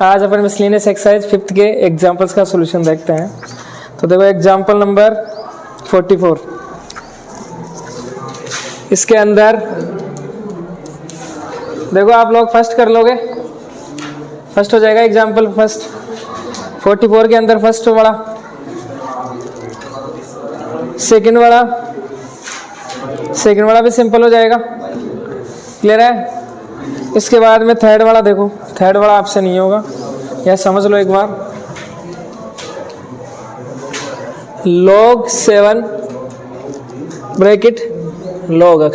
आज अपन miscellaneous exercise 5th के examples का सॉल्यूशन देखते हैं। तो देखो एग्जांपल नंबर 44, इसके अंदर देखो आप लोग फर्स्ट कर लोगे, फर्स्ट हो जाएगा एग्जांपल फर्स्ट। 44 के अंदर फर्स्ट वाला, सेकंड वाला भी सिंपल हो जाएगा, क्लियर है। इसके बाद में थर्ड वाला देखो, थर्ड वाला ऑप्शन नहीं होगा, यह समझ लो एक बार। log 7 bracket log x,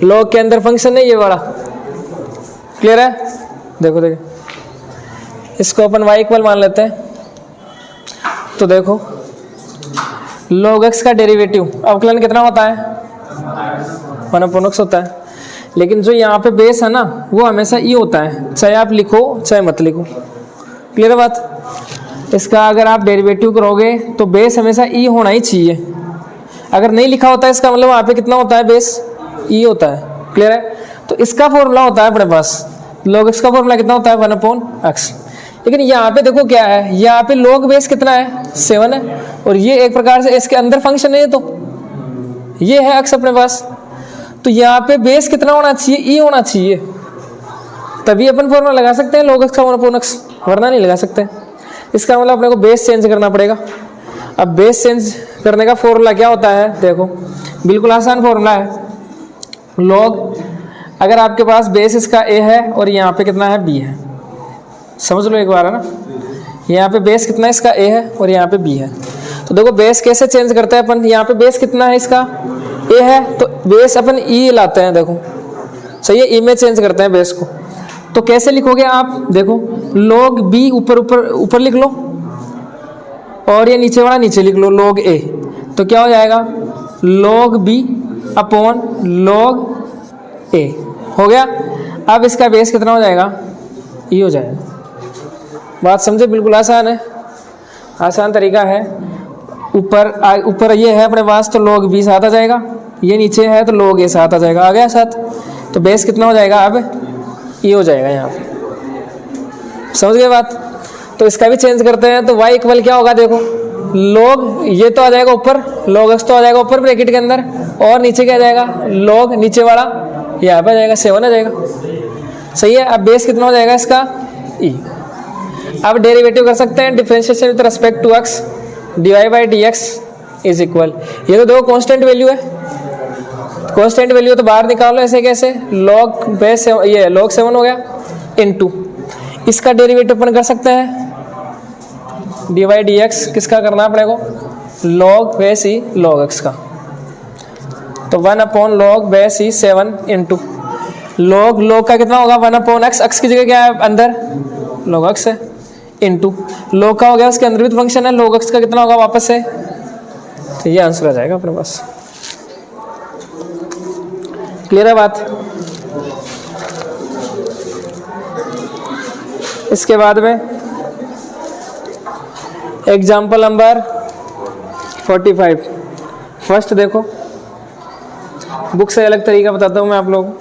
log के अंदर फंक्शन है ये वाला, क्लियर है। देखो इसको अपन y इक्वल मान लेते हैं। तो देखो log x का डेरिवेटिव अवकलन कितना होता है, 1/x होता है। लेकिन जो यहाँ पे बेस है ना वो हमेशा ई होता है, चाहे आप लिखो चाहे मत लिखो, क्लियर बात। इसका अगर आप डेरिवेटिव करोगे तो बेस हमेशा ई होना ही चाहिए। अगर नहीं लिखा होता है इसका मतलब वहाँ पे कितना होता है, बेस ई होता है, क्लियर है। तो इसका फॉर्मूला होता है अपने पास, log x का फॉर्मूला कितना होता है, 1/x। लेकिन यहाँ पे देखो क्या है, यहाँ पे log बेस कितना है, 7 है, और ये एक प्रकार से इसके अंदर फंक्शन है, तो ये है x अपने पास। तो यहाँ पे बेस कितना होना चाहिए, ई होना चाहिए, तभी अपन फॉर्मूला लगा सकते हैं log x का 1/x, वरना नहीं लगा सकते। इसका मतलब अपने को बेस चेंज करना पड़ेगा। अब बेस चेंज करने का फॉर्मूला क्या होता है, देखो बिल्कुल आसान फॉर्मूला है। log, अगर आपके पास बेस इसका a है और यहाँ पे कितना है, b है, समझ लो एक बार, है ना। यहाँ पे बेस कितना है इसका, a है और यहाँ पे b है। तो देखो बेस कैसे चेंज करते हैं अपन, यहाँ पे बेस कितना है इसका, a है, तो बेस अपन e लाते हैं, देखो सही है, e में चेंज करते हैं बेस को। तो कैसे लिखोगे आप, देखो log b ऊपर लिख लो और ये नीचे वाला नीचे लिख लो, log a। तो क्या हो जाएगा, log b upon log a हो गया। अब इसका बेस कितना हो जाएगा, e हो जाएगा। बात समझे, बिल्कुल आसान है, आसान तरीका है। ऊपर ये है अपने पास, तो log b साथ आ जाएगा, ये नीचे है तो log a साथ आ जाएगा, आ गया साथ। तो बेस कितना हो जाएगा, अब e हो जाएगा यहाँ पे, समझ गए बात। तो इसका भी चेंज करते हैं, तो y इक्वल क्या होगा, देखो log ये तो आ जाएगा ऊपर, log x तो आ जाएगा ऊपर ब्रैकेट के अंदर, और नीचे क्या आ जाएगा, log नीचे वाला यहाँ पे आ जाएगा, 7 आ जाएगा, सही है। अब बेस कितना हो जाएगा इसका, e। अब डेरिवेटिव कर सकते हैं, differentiation with respect to x, dy/dx is equal, ये तो देखो कांस्टेंट वैल्यू है, कांस्टेंट वैल्यू तो बाहर निकालो, ऐसे कैसे, log बेस ये log 7 हो गया इनटू इसका डेरिवेटिव अपन कर सकते हैं, dy/dx किसका करना है अपने को, log बेस ई log x का। तो 1/log बेस ई 7 इंटू log का कितना होगा, 1/x, x की जगह क्या है अंदर, log x है, इंटू log का हो गया उसके अंदर भी फंक्शन है, log x का कितना होगा वापस से, तो ये आंसर आ जाएगा अपने पास, क्लियर है बात। इसके बाद में एग्जाम्पल नंबर 45, फर्स्ट देखो, बुक से अलग तरीका बताता हूं मैं आप लोगों को।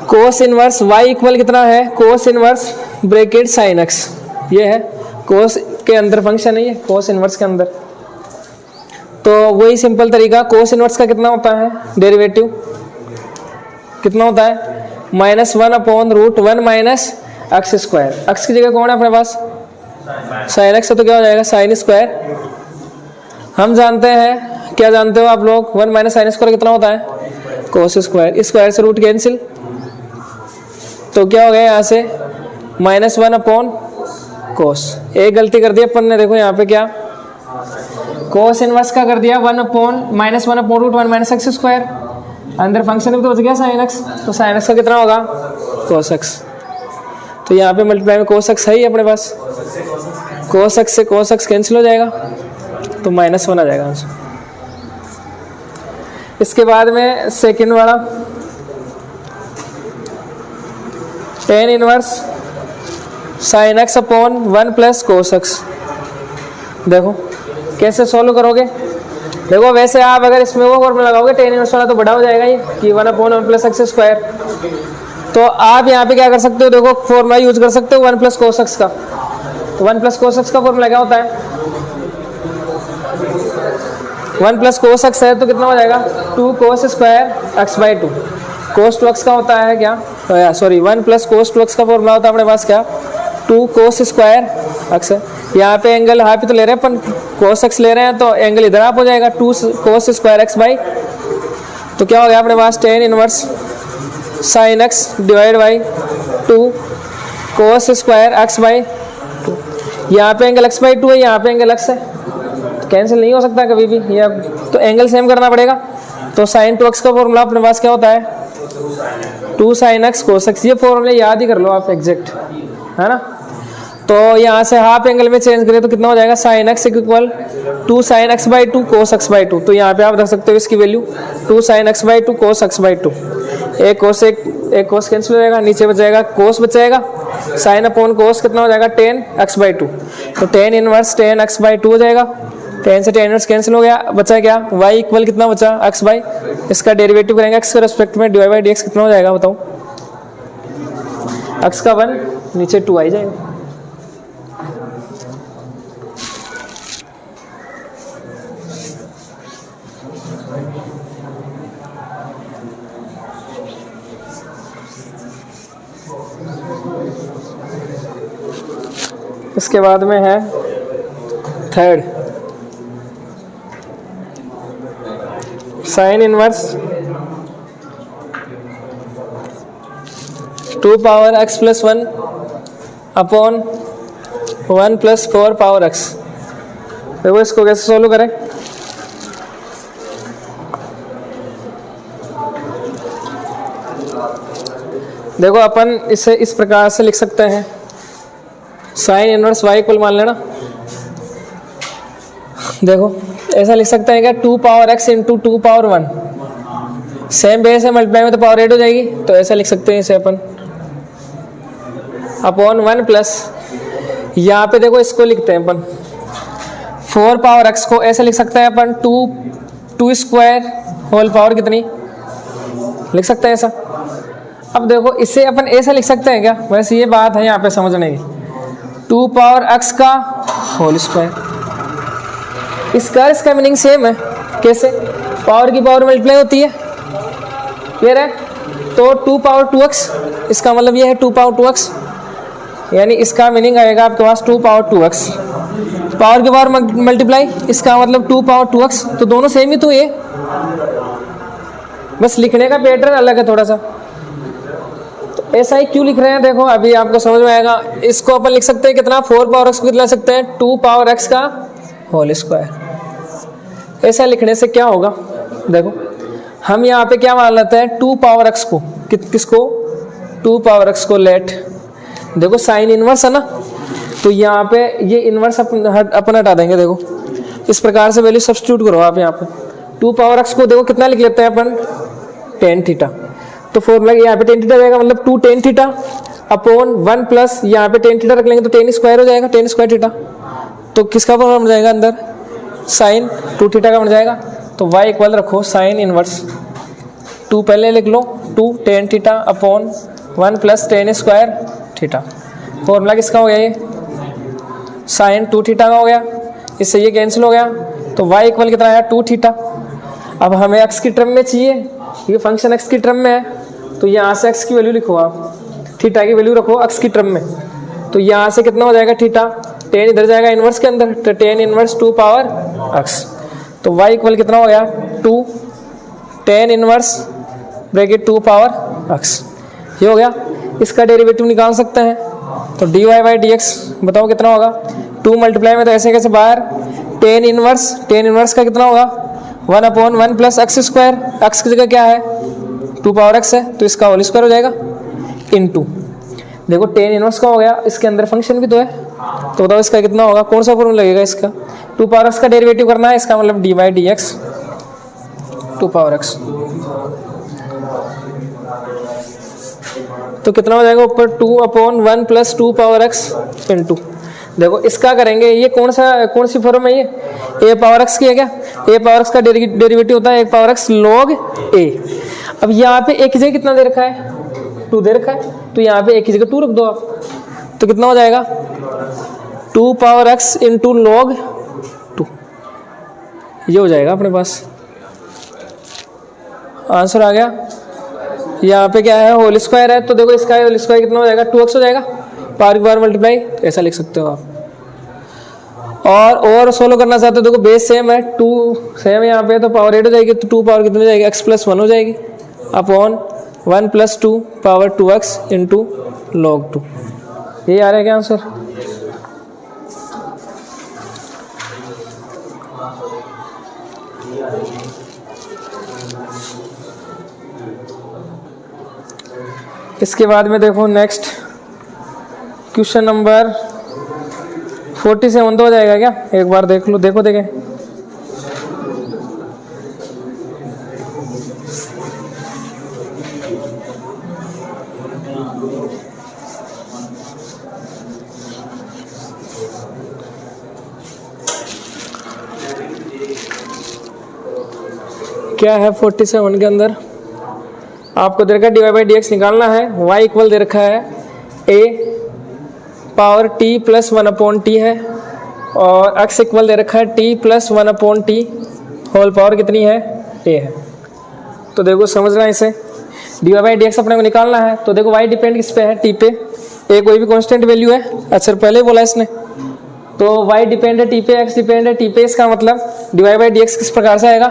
कोस इनवर्स y इक्वल कितना है, cos inverse bracket sine x, ये है कोस के अंदर फंक्शन है, ये कोस इनवर्स के अंदर। तो वही सिंपल तरीका, कोस इनवर्स का कितना होता है डेरिवेटिव, कितना होता है, -1/√1 - x²। x की जगह कौन है अपने पास, साइन x है, तो क्या हो जाएगा, साइन स्क्वायर। हम जानते हैं, क्या जानते हो आप लोग, 1 - sin² कितना होता है, कोस स्क्वायर। स्क्वायर से रूट कैंसिल, तो क्या हो गया यहाँ से -1/cos। एक गलती कर दी अपन ने, देखो यहाँ पे क्या, कोस इनवर्स का कर दिया, -1/√1 - x²। अंदर फंक्शन भी तो बच गया sin x, तो sin x का कितना होगा, cos x। तो यहाँ पे मल्टीप्लाई में cos x है ही अपने पास, cos x से cos x कैंसिल हो जाएगा, तो -1 आ जाएगा आंसर। इसके बाद में सेकंड वाला, tan inverse sin x upon 1 + cos x। देखो कैसे सॉल्व करोगे, देखो वैसे आप अगर इसमें वो फॉर्मूला लगाओगे tan इनवर्स वाला, तो बड़ा हो जाएगा ये कि 1/1 + x²। तो आप यहाँ पे क्या कर सकते हो, देखो फॉर्मूला यूज कर सकते हो 1 प्लस कोस एक्स का। तो 1 प्लस कोस एक्स का फॉर्मूला क्या होता है, 1 प्लस कोस एक्स है तो कितना हो जाएगा 2 cos square x by 2। Cos 2 x का होता है क्या, सॉरी 1 प्लस कोस 2 एक्स का फॉर्मूला होता है अपने पास क्या 2 कोस स्क्वायर एक्स है। यहाँ पे एंगल यहाँ पे तो ले रहे हैं अपन कोस एक्स ले रहे हैं, तो एंगल इधर आप हो जाएगा 2 कोस स्क्वायर एक्स बाई, तो क्या हो गया अपने पास tan inverse sine x divide by 2 cos square x by 2। यहाँ पे एंगल एक्स बाई 2 है, यहाँ पे एंगल एक्स है, तो कैंसिल नहीं हो सकता कभी भी, या तो एंगल सेम करना पड़ेगा। तो साइन 2x का फॉर्मूला अपने पास क्या होता है 2 साइन एक्स कोस एक्स। ये फॉर्मूले याद ही कर लो आप एग्जैक्ट, है ना। तो यहाँ से हाफ एंगल में चेंज करें तो कितना हो जाएगा sine x equal 2 sine x by 2 cos x by 2। तो यहाँ पे आप रख सकते हो इसकी value 2 sine x by 2 cos x by 2। एक कोस कैंसिल हो जाएगा, नीचे बचाएगा कोस बचाएगा, साइन अपॉन कोस कितना हो जाएगा tan एक्स बाई 2। तो tan inverse tan x by 2 हो जाएगा, tan से tan इनवर्स कैंसिल हो गया, बचा क्या y इक्वल कितना बचा x बाई, इसका डेरिवेटिव करेंगे x के रेस्पेक्ट में dy बाई dx कितना हो जाएगा बताओ, x का 1 नीचे 2 आ जाएगा। इसके बाद में है third sine inverse 2 power x plus 1 upon 1 plus 4 power x। देखो इसको कैसे सोल्व करें, देखो अपन इसे इस प्रकार से लिख सकते हैं, साइन इनवर्स y इक्वल मान लेना, देखो ऐसा लिख सकते हैं क्या 2 power x into 2 power 1, same base है मल्टीप्लाई में तो पावर 8 हो जाएगी, तो ऐसा लिख सकते हैं इसे अपन अपॉन 1 प्लस, यहाँ पे देखो इसको लिखते हैं अपन 4 पावर x को ऐसे लिख सकते हैं अपन 2 स्क्वायर होल पावर कितनी लिख सकते हैं ऐसा। अब देखो इसे अपन ऐसा लिख सकते हैं क्या, वैसे ये बात है यहाँ पे समझने की, 2 पावर x का होल स्क्वायर, इसका मीनिंग सेम है, कैसे पावर की पावर मल्टीप्लाई होती है, क्लियर है। तो 2 पावर 2x इसका मतलब ये है 2 पावर 2x, यानी इसका मीनिंग आएगा आपके पास 2 पावर 2x, पावर की पावर मल्टीप्लाई इसका मतलब 2 पावर 2x, तो दोनों सेम ही तो ये, बस लिखने का पैटर्न अलग है थोड़ा सा। तो ऐसा ही क्यों लिख रहे हैं देखो अभी आपको समझ में आएगा। इसको अपन लिख सकते हैं कितना 4 पावर x को लिख सकते हैं 2 पावर x का होल स्क्वायर। ऐसा लिखने से क्या होगा, देखो हम यहाँ पे क्या मान लेते हैं 2 पावर x को, किसको 2 पावर x को लेट, देखो साइन इनवर्स है ना, तो यहाँ पे ये इनवर्स अपन हटा देंगे, देखो इस प्रकार से वैल्यू सब्स्टिट्यूट करो आप यहाँ पे 2 पावर x को देखो कितना लिख लेते हैं अपन tan थीटा, तो फॉर्मूला यहाँ पे tan थीटा जाएगा मतलब 2 tan थीटा अपॉन 1 प्लस यहाँ पे tan थीटा रख लेंगे तो tan स्क्वायर हो जाएगा, tan स्क्वायर थीटा, तो किसका फॉर्मूला बन जाएगा अंदर साइन 2 थीटा का बन जाएगा। तो y इक्वल रखो साइन इनवर्स 2 पहले लिख लो 2 tan theta upon 1 plus tan square theta, formula किसका हो गया ये साइन 2 थीटा का हो गया, इससे ये कैंसिल हो गया, तो y इक्वल कितना आया 2 थीटा। अब हमें x की टर्म में चाहिए, ये फंक्शन x की टर्म में है, तो यहाँ से x की वैल्यू लिखो आप, थीटा की वैल्यू रखो x की टर्म में, तो यहाँ से कितना हो जाएगा थीटा, tan इधर जाएगा इनवर्स के अंदर, तो tan इनवर्स 2 पावर x, तो y इक्वल कितना हो गया 2 tan inverse bracket 2 power x, ये हो गया। इसका डेरिवेटिव निकाल सकते हैं, तो dy बाई dx बताओ कितना होगा, 2 मल्टीप्लाई में तो ऐसे कैसे बाहर, tan इनवर्स का कितना होगा 1 upon 1 plus x square, x की जगह क्या है 2 पावर x है, तो इसका होल स्क्वायर हो जाएगा इनटू, देखो tan इनवर्स का हो गया, इसके अंदर फंक्शन भी तो है, तो बताओ इसका कितना होगा, कौन सा फॉर्मूला लगेगा इसका 2 पावर x का डेरिवेटिव करना है, इसका मतलब D by d x 2 power x, तो कितना हो जाएगा ऊपर 2 upon 1 plus 2 power x into, देखो इसका करेंगे, ये कौन सी फॉर्म है, ये a पावर x की है क्या, a पावर x का डेरिवेटिव होता है 1 पावर x log a। अब यहाँ पे एक जगह कितना दे रखा है 2 दे रखा है, तो यहाँ पे एक की जगह 2 रख दो आप, तो कितना हो जाएगा 2 पावर x इंटू लॉग 2, ये हो जाएगा अपने पास आंसर आ गया। यहाँ पे क्या है होल स्क्वायर है, तो देखो इसका होल स्क्वायर कितना हो जाएगा 2x हो जाएगा, पावर की पावर मल्टीप्लाई, ऐसा लिख सकते हो आप। और सोल्व करना चाहते हो, देखो बेस सेम है, 2 सेम है यहाँ पे, तो पावर 8 हो जाएगी, तो 2 पावर कितनी हो जाएगी x प्लस 1 हो जाएगी upon 1 plus 2 power 2x into log 2। यही आ रहा है क्या आंसर? इसके बाद में देखो नेक्स्ट क्वेश्चन नंबर 47 तो हो जाएगा क्या? एक बार देख लो, देखो देखें। क्या है 47 के अंदर? आपको दे रखा है dy बाई dx निकालना है, y इक्वल दे रखा है a power t plus 1 upon t है, और x इक्वल दे रखा है t plus 1 upon t, whole power कितनी है a है। तो देखो समझना है इसे, dy बाई dx अपने को निकालना है, तो देखो y डिपेंड किस पे है, t पे, a कोई भी कांस्टेंट वैल्यू है, अच्छा पहले बोला इसने, तो y डिपेंड है t पे, x डिपेंड है t पे, इसका मतलब dy बाई dx किस प्रकार से आएगा,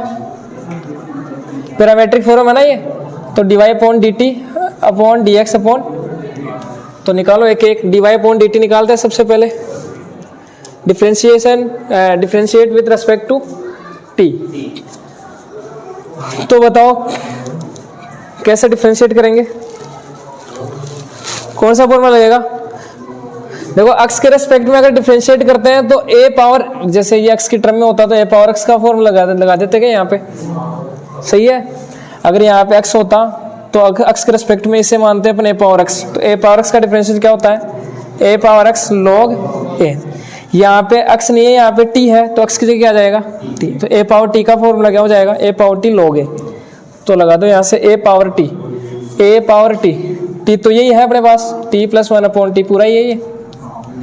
पैरामेट्रिक फॉर्म है ना ये, तो dy upon dt upon dx upon, तो निकालो एक एक, dy अपॉन dt निकालते हैं सबसे पहले, differentiate with respect to t। तो बताओ कैसे डिफरेंशिएट करेंगे, कौन सा फॉर्मूला लगेगा? देखो x के रेस्पेक्ट में अगर डिफरेंशिएट करते हैं तो a पावर, जैसे ये x की टर्म में होता तो a पावर x का फॉर्मूला लगा देते क्या यहाँ पे, सही है। अगर यहाँ पे x होता तो x के रेस्पेक्ट में इसे मानते हैं अपन a पावर x, तो a पावर x का डिफरेंशिएट क्या होता है a power x log a। यहाँ पे x नहीं है, यहाँ पे t है, तो x की जगह क्या आ जाएगा t, तो a पावर t का फॉर्मूला क्या हो जाएगा a power t log a, तो लगा दो यहाँ से a पावर t तो यही है अपने पास t प्लस 1 अपॉन टी, पूरा यही है,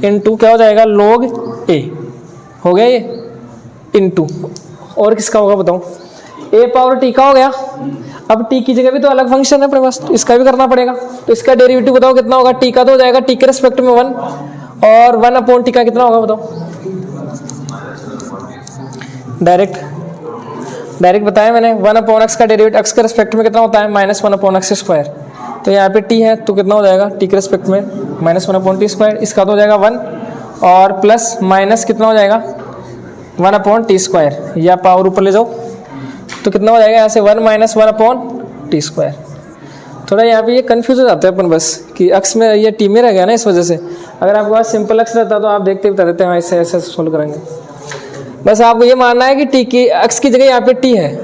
इनटू क्या हो जाएगा log a, हो गया ये इनटू, और किसका होगा बताओ, a पावर t का हो गया। अब t की जगह भी तो अलग फंक्शन है अपने पास, तो इसका भी करना पड़ेगा, तो इसका डेरिवेटिव बताओ कितना होगा, t का तो हो जाएगा t के रेस्पेक्ट में 1, और 1 अपॉन टी का कितना होगा बताओ, डायरेक्ट बताया मैंने, 1 अपॉन x का डेरिवेटिव x के रेस्पेक्ट में कितना होता है -1 अपॉन x स्क्वायर, तो यहाँ पे t है तो कितना हो जाएगा t के रेस्पेक्ट में -1 अपॉन टी स्क्वायर, इसका तो हो जाएगा 1, और प्लस माइनस कितना हो जाएगा 1 अपॉन टी स्क्वायर, या पावर ऊपर ले जाओ तो कितना हो जाएगा यहाँ से 1 माइनस 1 अपॉन टी स्क्वायर। थोड़ा यहाँ पे ये कंफ्यूज हो जाता है अपन बस कि x में ये t में रह गया ना, इस वजह से। अगर आपके पास सिंपल x रहता तो आप देखते बता देते हैं ऐसे ऐसे सोल्व करेंगे। बस आपको ये मानना है कि t की x की जगह यहाँ पे t है,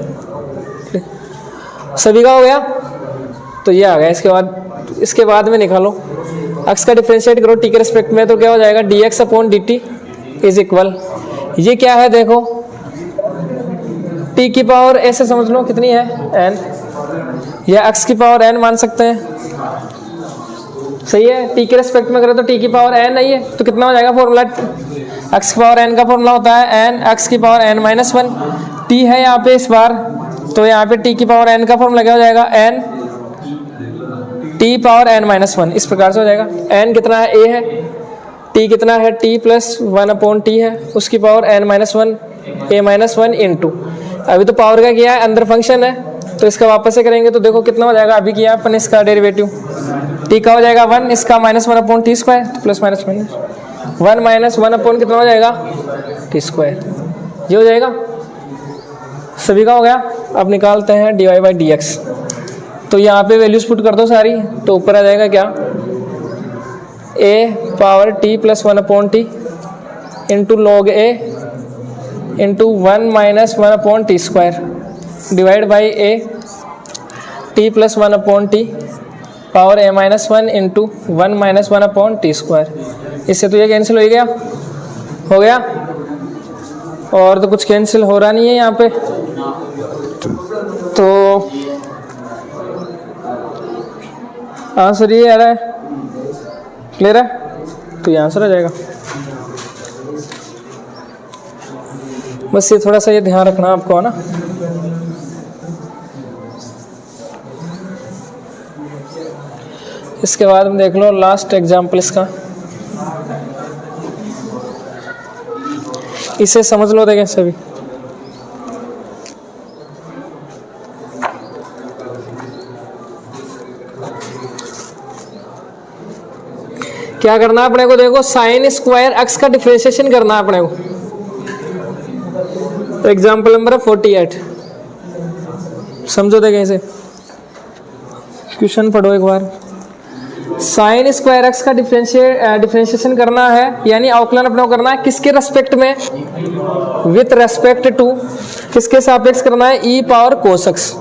सभी का हो गया, तो ये आ गया। इसके बाद में निकालो x का डिफरेंशिएट करो t के रिस्पेक्ट में, तो क्या हो जाएगा dx upon dt is equal, ये क्या है देखो t की पावर ऐसे समझ लो कितनी है n, या x की पावर n मान सकते हैं, सही है। t के रिस्पेक्ट में करें तो t की पावर n नहीं है, तो कितना हो जाएगा फॉर्मूला, x की पावर n का फॉर्मूला होता है n x की पावर n माइनस 1, t है यहाँ पे इस बार, तो यहाँ पे t की पावर n का फॉर्मूला क्या हो जाएगा n t power n minus 1, इस प्रकार से हो जाएगा। n कितना है a है, t कितना है t प्लस 1 अपॉन टी है, उसकी power n minus 1 a minus 1 into, अभी तो पावर का किया है, अंदर फंक्शन है, तो इसका वापस से करेंगे तो देखो कितना हो जाएगा, अभी किया अपन इसका डेरिवेटिव, t का हो जाएगा 1, इसका -1 अपॉन टी स्क्वायर, तो प्लस माइनस 1 माइनस 1 अपॉन कितना हो जाएगा टी स्क्वायर, ये हो जाएगा। सभी का हो गया। अब निकालते हैं dy बाई dx, तो यहाँ पे वैल्यूज पुट कर दो सारी, तो ऊपर आ जाएगा क्या a power t plus 1 upon T into log a into 1 minus 1 upon T square divide by a t plus 1 upon T power a minus 1 into 1 minus 1 upon T square. इससे तो ये कैंसिल हो गया, और तो कुछ कैंसिल हो रहा नहीं है यहाँ पे, तो आंसर ये आ रहा है, क्लियर है? तो ये आंसर आ जाएगा। बस ये थोड़ा सा ये ध्यान रखना आपको, है ना। इसके बाद में देख लो लास्ट एग्जाम्पल इसका, इसे समझ लो देखें सभी। क्या करना है अपने को, देखो साइन स्क्वायर एक्स का डिफरेंशिएशन करना है अपने को। एग्जाम्पल नंबर 48, समझो देखें इसे, क्वेश्चन पढ़ो एक बार। साइन स्क्वायर एक्स का डिफरेंशिएशन करना है, यानी अवकलन अपने को करना है किसके रेस्पेक्ट में, विथ रेस्पेक्ट टू, किसके सापेक्ष करना है, ई पावर कोस एक्स,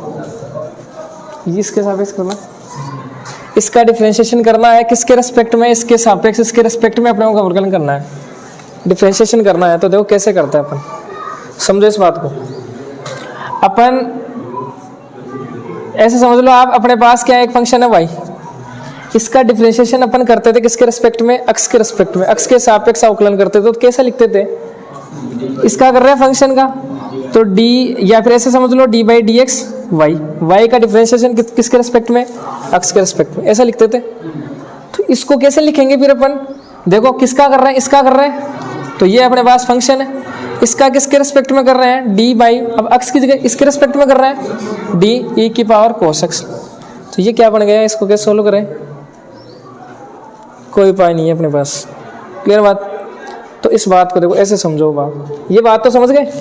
इसके सापेक्ष करना है। इसका डिफरेंशिएशन करना है किसके रेस्पेक्ट में, इसके सापेक्ष, इसके रेस्पेक्ट में अपने को अवकलन करना है, डिफरेंशिएशन करना है। तो देखो कैसे करते हैं अपन, समझो इस बात को। अपन ऐसे समझ लो, आप अपने पास क्या एक फंक्शन है भाई, इसका डिफरेंशिएशन अपन करते थे किसके रेस्पेक्ट में, एक्स के रेस्पेक्ट में, एक्स के सापेक्ष अवकलन करते थे। तो कैसे लिखते थे, इसका कर रहे हैं फंक्शन का, तो डी, या फिर ऐसे समझ लो d by d x y, y का डिफरेंशिएशन किसके रेस्पेक्ट में, एक्स के रेस्पेक्ट में, ऐसा लिखते थे। तो इसको कैसे लिखेंगे फिर अपन, देखो किसका कर रहे हैं, इसका कर रहे हैं, तो ये अपने पास फंक्शन है, इसका किसके रेस्पेक्ट में कर रहे हैं, डी बाई, अब एक्स की जगह इसके रेस्पेक्ट में कर रहे हैं, डी ई की पावर कोस एक्स। तो ये क्या बन गया, इसको कैसे सोल्व करें, कोई उपाय नहीं है अपने पास, क्लियर बात। तो इस बात को देखो ऐसे समझो बात, ये बात तो समझ गए,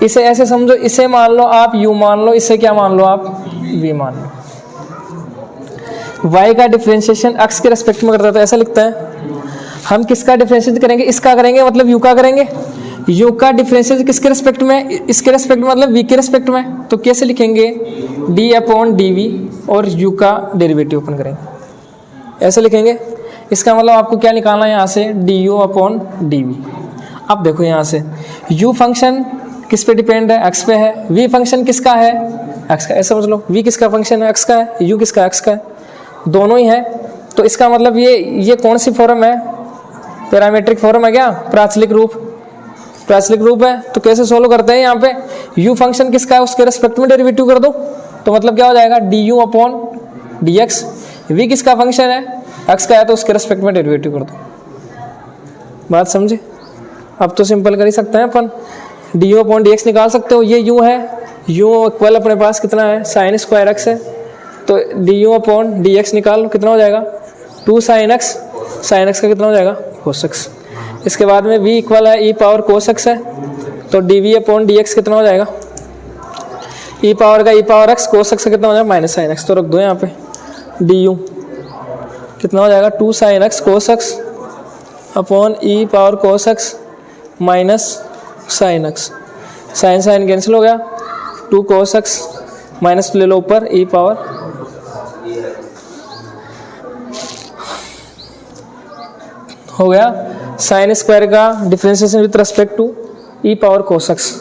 इसे ऐसे समझो, इसे मान लो आप u मान लो, इसे क्या मान लो आप v मान लो। y का डिफरेंशिएशन x के रेस्पेक्ट में करता है, तो ऐसा लिखता है। हम किसका डिफरेंशिएशन करेंगे, इसका करेंगे, मतलब u का करेंगे, u का डिफरेंशिएशन किसके रेस्पेक्ट में, इसके रेस्पेक्ट में, मतलब v के रेस्पेक्ट में। तो कैसे लिखेंगे, d अपॉन dv, और u का डेरिवेटिव अपन करेंगे, ऐसे लिखेंगे। इसका मतलब आपको क्या निकालना है यहाँ से, du अपॉन dv। अब देखो यहाँ से u फंक्शन किस पे डिपेंड है, x पे है, v फंक्शन किसका है, x का, ऐसा समझ लो, v किसका फंक्शन है, x का है, u किसका, x का है, दोनों ही है। तो इसका मतलब ये कौन सी फॉर्म है, पैरामीट्रिक फॉर्म है क्या, प्राचलिक रूप, प्राचलिक रूप है। तो कैसे सोल्व करते हैं, यहाँ पे u फंक्शन किसका है, उसके रेस्पेक्ट में डेरिवेटिव कर दो, तो मतलब क्या हो जाएगा, du अपॉन dx। v किसका फंक्शन है, x का है, तो उसके रेस्पेक्ट में डेरिवेटिव कर दो। बात समझे, अब तो सिंपल कर ही सकते हैं अपन, du अपॉन dx निकाल सकते हो, ये u है, u इक्वल अपने पास कितना है, साइन स्क्वायर एक्स है, तो du अपॉन dx निकाल लो, कितना हो जाएगा, 2 साइन एक्स, साइन एक्स का कितना हो जाएगा, कोस एक्स। इसके बाद में v इक्वल है e पावर कोस एक्स है, तो dv अपॉन dx कितना हो जाएगा, e पावर का e power x, cos x का कितना हो जाएगा, माइनस साइन एक्स। तो रख दो यहाँ पे, du कितना हो जाएगा, 2 sine x cos x upon e power cos x minus sine x, sine sine cancel हो गया, 2 कोस एक्स माइनस ले लो ऊपर, e पावर हो गया साइन स्क्वायर का differentiation with respect to e power cos x.